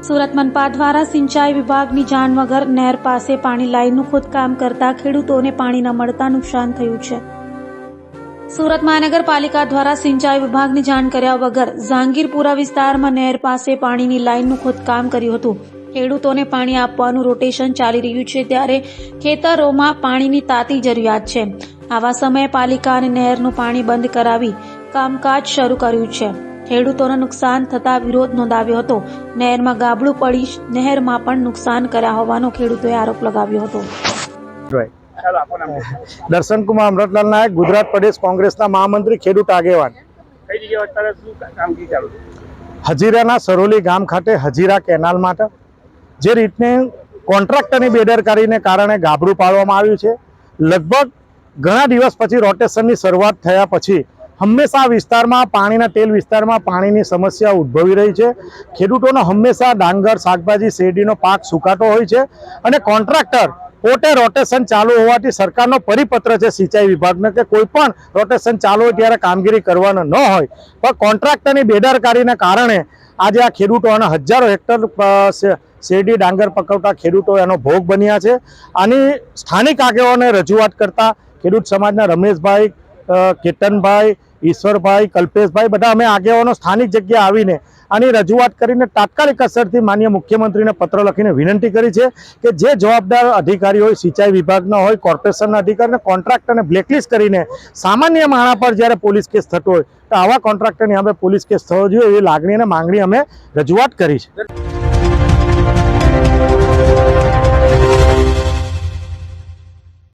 સુરત મનપા દ્વારા સિંચાઈ વિભાગની જાણ વગર નહેર પાસે પાણી લાઈનનું ખોદકામ કરતા ખેડૂતોને પાણી ન મળતા નુકસાન થયું છે। સુરત મહાનગરપાલિકા દ્વારા સિંચાઈ વિભાગની જાણ કર્યા વગર ઝાંગીરપુરા વિસ્તારમાં નહેર પાસે પાણીની લાઈનનું ખોદકામ કર્યું હતું। ખેડૂતોને પાણી આપવાનું રોટેશન ચાલી રહ્યું છે ત્યારે ખેતરોમાં પાણીની તાતી જરૂરિયાત છે। આવા સમયે પાલિકા અને નહેરનું પાણી બંધ કરાવી કામકાજ શરૂ કર્યું છે। ખેડૂતોને નુકસાન થતા વિરોધ નોંધાવ્યો હતો। નહેરમાં ગાબડું પડી નહેરમાં પણ નુકસાન કર્યા હોવાનો ખેડૂતોએ આરોપ લગાવ્યો હતો। દર્શન કુમાર અમૃતલાલ નાયક, ગુજરાત પ્રદેશ કોંગ્રેસના મહામંત્રી, ખેડૂત આગેવાન। હજીરાના સરોલી ગામ ખાતે હજીરા કેનાલ માટે જે રીતને કોન્ટ્રાક્ટરની બેદરકારીને કારણે ગાબડું પાડવામાં આવ્યું છે, લગભગ ઘણા દિવસ પછી રોટેશનની શરૂઆત થયા પછી હંમેશા વિસ્તારમાં પાણીના તેલ વિસ્તારમાં પાણીની સમસ્યા ઉદ્ભવી રહી છે। ખેડૂતોનો હંમેશા ડાંગર, શાકભાજી, શેરડીનો પાક સુકાતો હોય છે અને કોન્ટ્રાક્ટર પોતે રોટેશન ચાલુ હોવાથી સરકારનો પરિપત્ર છે સિંચાઈ વિભાગને કે કોઈ પણ રોટેશન ચાલુ હોય ત્યારે કામગીરી કરવાનો ન હોય, પણ કોન્ટ્રાક્ટરની બેદરકારીને કારણે આજે આ ખેડૂતો અને હજારો હેક્ટર શેરડી ડાંગર પકવતા ખેડૂતો એનો ભોગ બન્યા છે। આની સ્થાનિક આગેવાનોને રજૂઆત કરતા ખેડૂત સમાજના રમેશભાઈ, કેતનભાઈ, ઈશ્વરભાઈ, કલ્પેશભાઈ બધા અમે આગેવાનો સ્થાનિક જગ્યાએ આવીને આની રજૂઆત કરીને તાત્કાલિક અસરથી માનનીય મુખ્યમંત્રીને પત્ર લખીને વિનંતી કરી છે કે જે જવાબદાર અધિકારી હોય, સિંચાઈ વિભાગના હોય, કોર્પોરેશનના અધિકારીને કોન્ટ્રાક્ટરને બ્લેકલિસ્ટ કરીને સામાન્ય માણસ પર જ્યારે પોલીસ કેસ થતો હોય તો આવા કોન્ટ્રાક્ટરની અમે પોલીસ કેસ થવો જોઈએ એવી લાગણી અને માંગણી અમે રજૂઆત કરી છે।